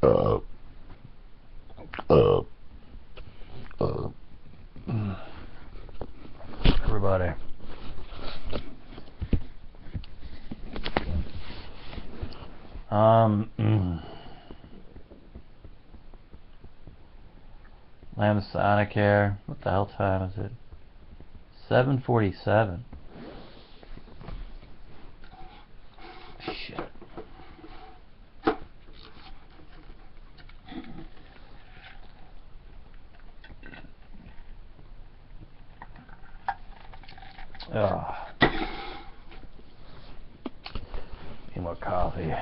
Uh, uh, uh, everybody. Lamsonacare. What the hell time is it? 7:47. Shit. Ugh. Need more coffee.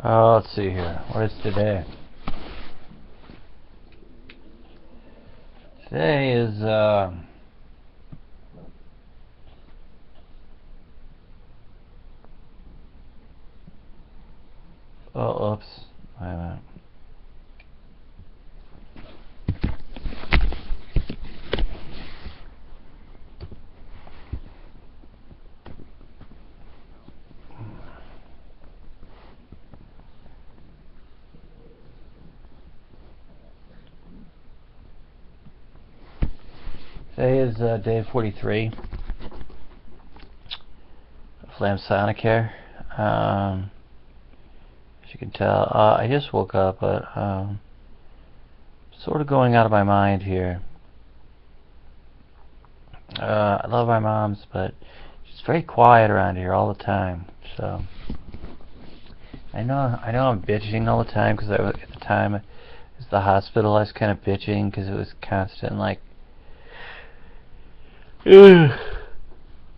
Let's see here. What is today? Today is oh, oops. Wait a minute. Today is day 43 of Lamsonacare. As you can tell, I just woke up, but sort of going out of my mind here. I love my mom's, but she's very quiet around here all the time. So I know I'm bitching all the time because at the time at the hospital I was kind of bitching because it was constant like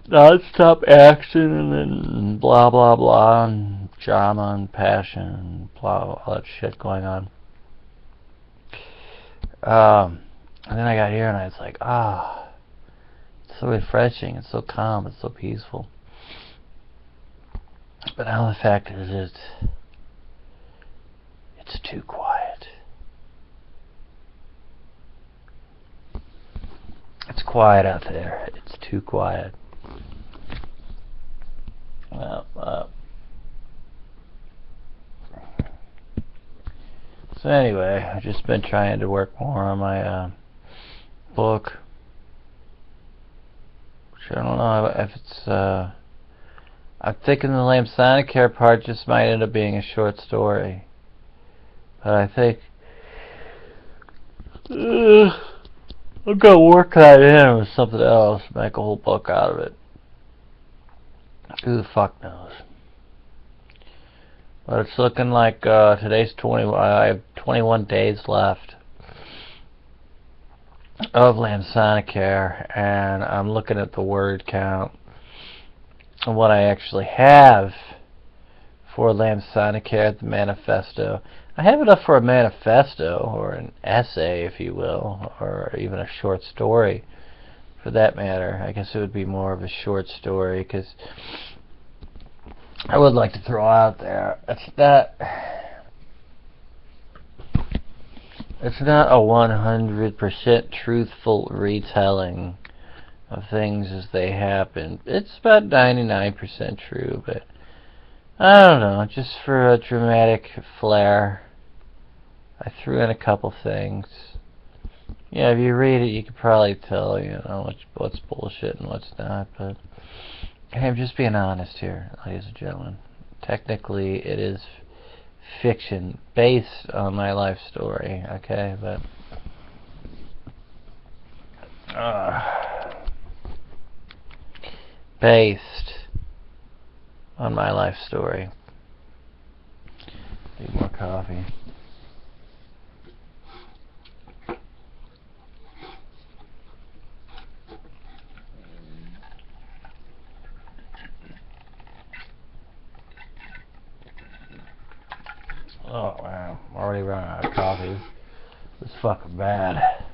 non-stop action and then blah blah blah and drama and passion and blah, all that shit going on. And then I got here and I was like, it's so refreshing, it's so calm, it's so peaceful. But now the fact is it's too quiet. It's quiet out there. It's too quiet. So anyway, I've just been trying to work more on my book. Which I don't know if it's I'm thinking the Lamsonacare part just might end up being a short story. But I think I'm gonna work that in with something else, make a whole book out of it. Who the fuck knows? But it's looking like today's 20. I have 21 days left of Lamsonacare, and I'm looking at the word count and what I actually have for Lamsonacare, the manifesto. I have enough for a manifesto, or an essay, if you will, or even a short story, for that matter. I guess it would be more of a short story, because I would like to throw out there, it's not a 100% truthful retelling of things as they happen. It's about 99% true, but I don't know, just for a dramatic flair, I threw in a couple things. Yeah, if you read it, you can probably tell, what's bullshit and what's not, but hey, I'm just being honest here, ladies and gentlemen. Technically, it is fiction based on my life story, okay, but based on my life story. Need more coffee. Oh wow, I'm already running out of coffee. This is fucking bad.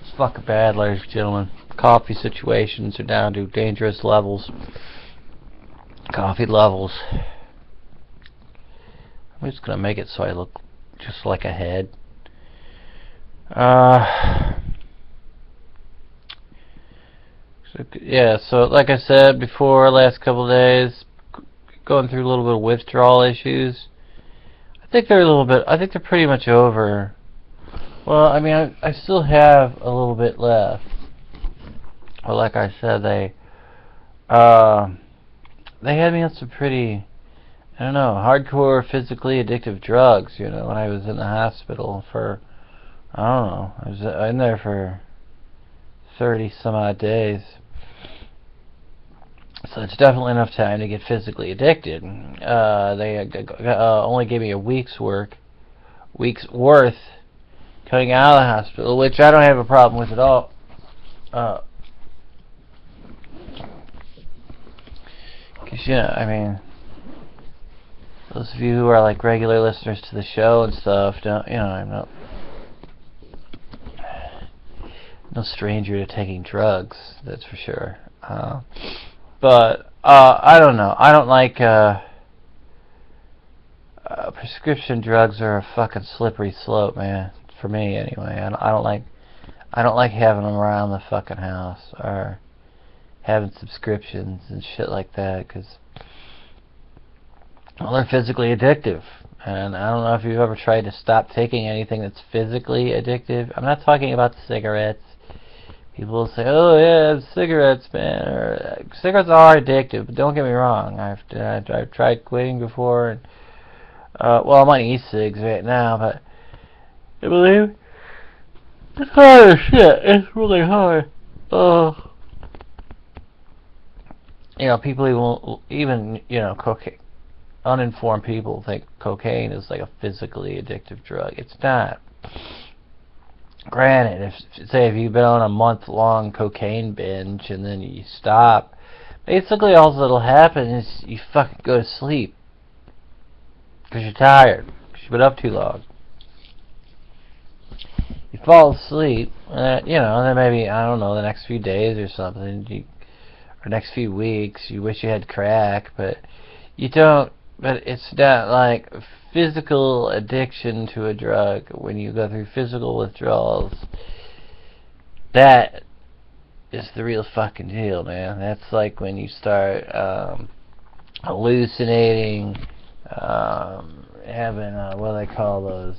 It's fucking bad, ladies and gentlemen. Coffee situations are down to dangerous levels. Coffee levels. I'm just gonna make it so I look just like a head. Yeah, so like I said before, last couple of days, going through a little bit of withdrawal issues. I think they're pretty much over. Well, I mean, I still have a little bit left. Well, like I said, uh, they had me on some pretty, I don't know, hardcore physically addictive drugs, when I was in the hospital for, I don't know, I was in there for 30 some odd days. So it's definitely enough time to get physically addicted. They only gave me a week's worth coming out of the hospital, which I don't have a problem with at all. Because, I mean, those of you who are like regular listeners to the show and stuff, I'm no stranger to taking drugs, that's for sure. But I don't know. I don't like prescription drugs are a fucking slippery slope, man. For me, anyway. I don't like having them around the fucking house or having subscriptions and shit like that, because they're physically addictive. And I don't know if you've ever tried to stop taking anything that's physically addictive. I'm not talking about the cigarettes. People will say, "Oh yeah, cigarettes, man." Or, cigarettes are addictive, but don't get me wrong. I've tried quitting before, and well, I'm on e-cigs right now, but I believe it's hard as shit. It's really hard. People even cocaine. Uninformed people think cocaine is like a physically addictive drug. It's not. Granted, if you've been on a month-long cocaine binge and then you stop, basically all that'll happen is you fucking go to sleep because you're tired, because you've been up too long. You fall asleep, and then maybe, I don't know, the next few days or something, or next few weeks, you wish you had crack, but you don't. But it's not like physical addiction to a drug. When you go through physical withdrawals, that is the real fucking deal, man. That's like when you start hallucinating, having what do they call those?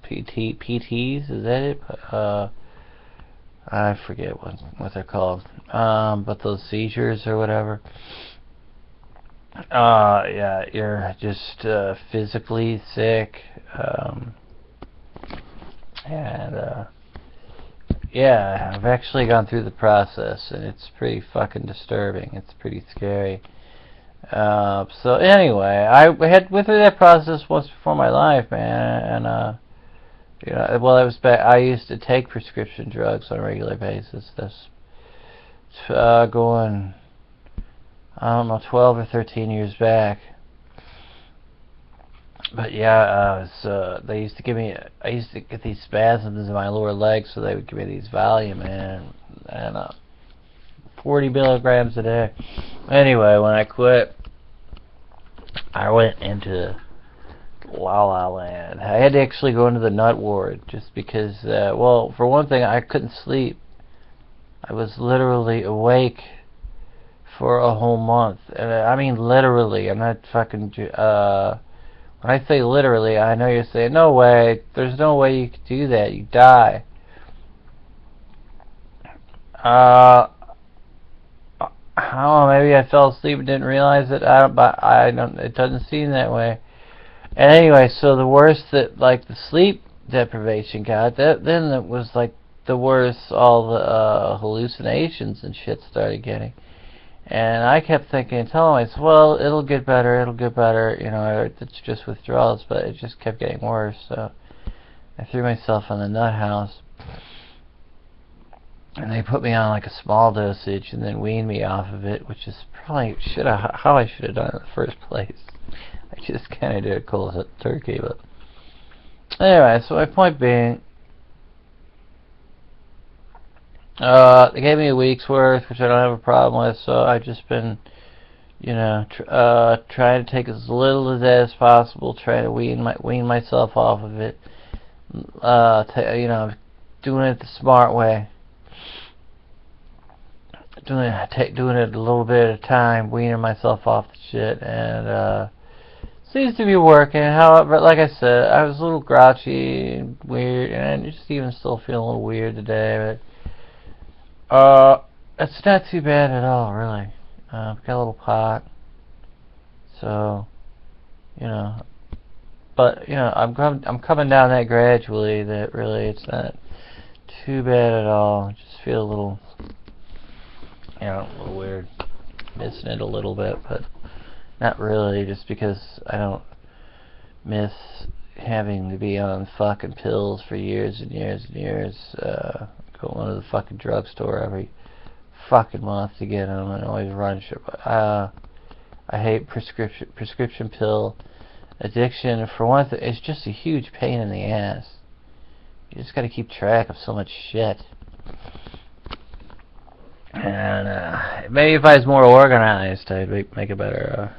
PTs? Is that it? I forget what they're called. But those seizures or whatever. Yeah, you're just physically sick. Yeah, I've actually gone through the process, and it's pretty fucking disturbing. It's pretty scary. So anyway, I had went through that process once before in my life, man, and well, it was back. I used to take prescription drugs on a regular basis. That's going, I don't know, 12 or 13 years back. But yeah, I used to get these spasms in my lower legs, so they would give me these Valium, and 40 milligrams a day. Anyway, when I quit, I went into La La Land. I had to actually go into the nut ward just because, well, for one thing, I couldn't sleep. I was literally awake for a whole month. And I mean literally. I'm not fucking... when I say literally, I know you're saying, no way, there's no way you could do that. You die. I don't know, maybe I fell asleep and didn't realize it. It doesn't seem that way. And anyway, so the worse that, like, the sleep deprivation got, then it was like the worse all the hallucinations and shit started getting. And I kept thinking, telling myself, well, it'll get better, it's just withdrawals, but it just kept getting worse. So I threw myself on the nut house, and they put me on like a small dosage and then weaned me off of it, which is probably how I should have done it in the first place. I just kind of did it cold turkey, but anyway, so my point being, they gave me a week's worth, which I don't have a problem with, so I've just been, trying to take as little of that as possible, trying to wean myself off of it, doing it the smart way. Doing it a little bit at a time, weaning myself off the shit, and seems to be working. However, like I said, I was a little grouchy and weird, and I just even still feeling a little weird today, but it's not too bad at all, really. I've got a little pot, so but I'm coming down that gradually. That really, it's not too bad at all. I just feel a little. A little weird, missing it a little bit, but not really, just because I don't miss having to be on fucking pills for years and years and years, going to the fucking drugstore every fucking month to get them, and always run shit. I hate prescription pill addiction. For one thing, it's just a huge pain in the ass. You just gotta keep track of so much shit. And maybe if I was more organized, I'd make a better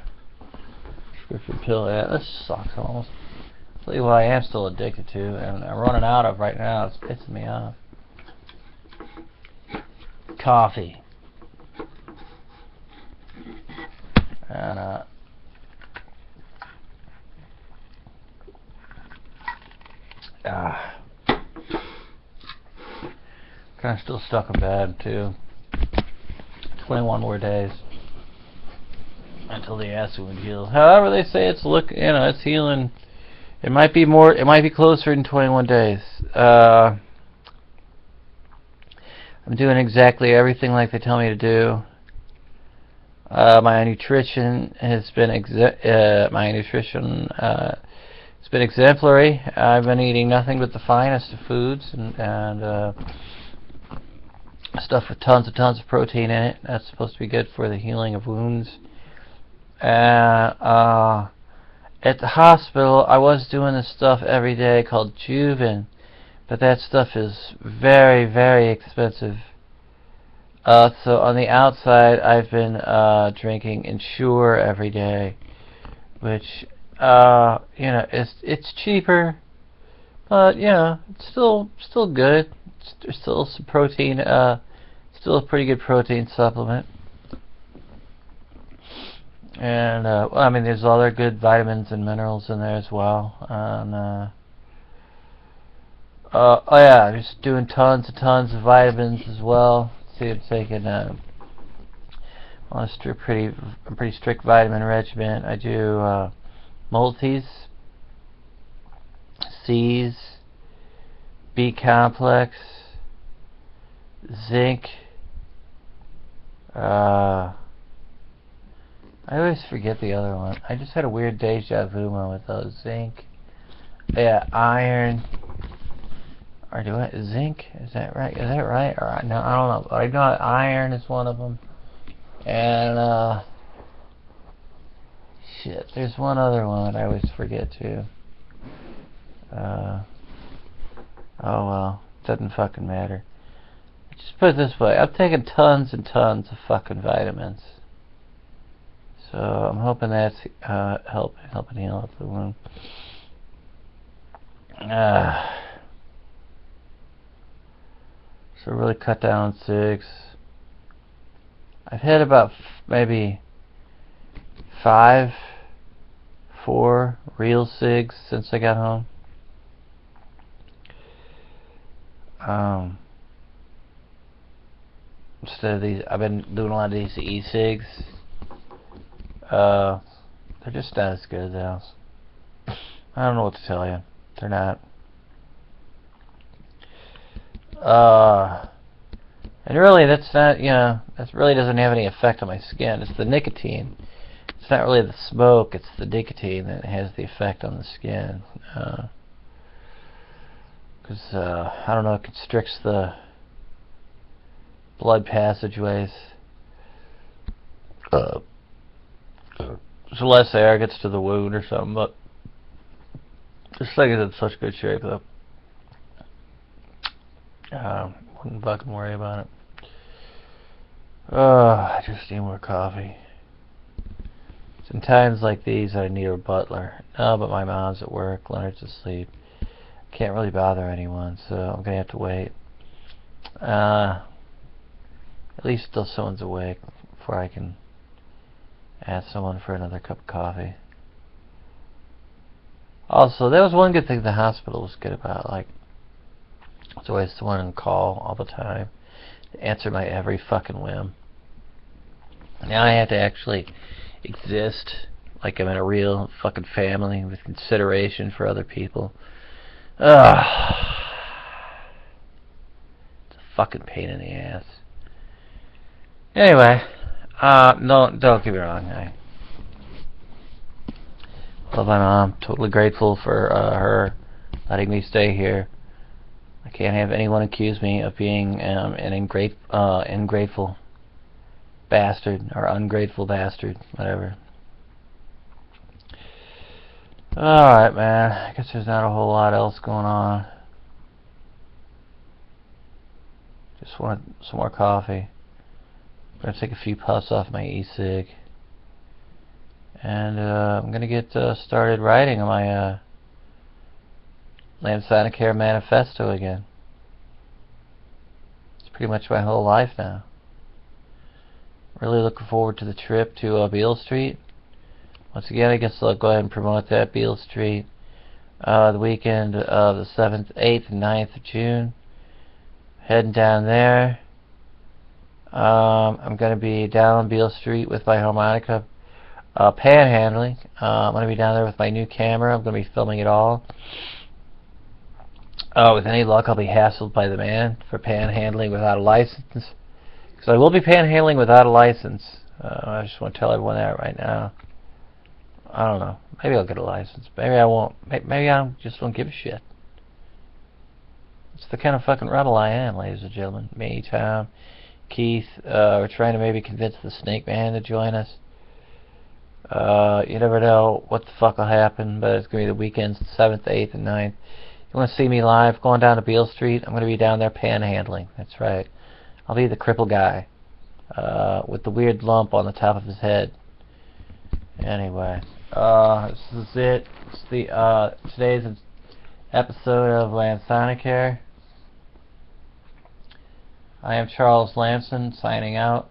prescription pill. Yeah, this sucks almost. I'll tell you what I am still addicted to, and I'm running out of right now. It's pissing me off. Coffee. And kind of still stuck in bed too. 21 more days until the acid wound heals. However, they say it's healing. It might be more. It might be closer in 21 days. I'm doing exactly everything like they tell me to do. My nutrition has been exemplary. I've been eating nothing but the finest of foods and stuff with tons of protein in it. That's supposed to be good for the healing of wounds. At the hospital, I was doing this stuff every day called Juven, but that stuff is very, very expensive. So on the outside, I've been drinking Ensure every day, which it's cheaper, but it's still good. There's still some protein, still a pretty good protein supplement. And I mean, there's other good vitamins and minerals in there as well. And oh yeah, just doing tons of vitamins as well. See, I'm taking on a pretty strict vitamin regimen. I do multis, C's, B complex, zinc. I always forget the other one. I just had a weird deja vu moment with those. Zinc. Yeah, iron. Or do I zinc? Is that right? Or no, I don't know. But I know iron is one of them. And shit, there's one other one that I always forget too. Oh well, doesn't fucking matter. Just put it this way, I've taken tons and tons of fucking vitamins. So I'm hoping that's helping heal up the wound. So really cut down on cigs. I've had about maybe 4 real cigs since I got home. Instead of these, I've been doing a lot of these e-cigs. They're just not as good as those. I don't know what to tell you. They're not. And really, that's not, that really doesn't have any effect on my skin. It's the nicotine. It's not really the smoke, it's the nicotine that has the effect on the skin. Because, I don't know, it constricts the blood passageways. So less air gets to the wound or something, but this thing is in such good shape, though. Wouldn't fucking worry about it. I just need more coffee. It's in times like these I need a butler. No, but my mom's at work. Leonard's asleep. can't really bother anyone, so I'm gonna have to wait. At least till someone's awake before I can ask someone for another cup of coffee. Also, there was one good thing the hospital was good about. Like, there's always someone on call all the time to answer my every fucking whim. Now I have to actually exist like I'm in a real fucking family with consideration for other people. Ugh. It's a fucking pain in the ass. Anyway, no, don't get me wrong. I love my mom. Totally grateful for her letting me stay here. I can't have anyone accuse me of being an ingrateful bastard or ungrateful bastard, whatever. Alright, man. I guess there's not a whole lot else going on. Just want some more coffee. I'm going to take a few puffs off my e-cig. And I'm going to get started writing my Lamsonacare manifesto again. It's pretty much my whole life now. Really looking forward to the trip to Beale Street. Once again, I guess I'll go ahead and promote that. Beale Street. The weekend of the 7th, 8th, and 9th of June. Heading down there. I'm going to be down on Beale Street with my harmonica. Panhandling. I'm going to be down there with my new camera. I'm going to be filming it all. With any luck, I'll be hassled by the man for panhandling without a license. Because I will be panhandling without a license. I just want to tell everyone that right now. I don't know. Maybe I'll get a license. Maybe I won't. Maybe I just don't give a shit. It's the kind of fucking rebel I am, ladies and gentlemen. Me, Tom, Keith, we're trying to maybe convince the Snake Man to join us. You never know what the fuck will happen, but it's going to be the weekends, 7th, 8th, and 9th. You want to see me live going down to Beale Street? I'm going to be down there panhandling. That's right. I'll be the cripple guy with the weird lump on the top of his head. Anyway, this is it. It's the today's episode of Lamsonacare. I am Charles Lamson, signing out.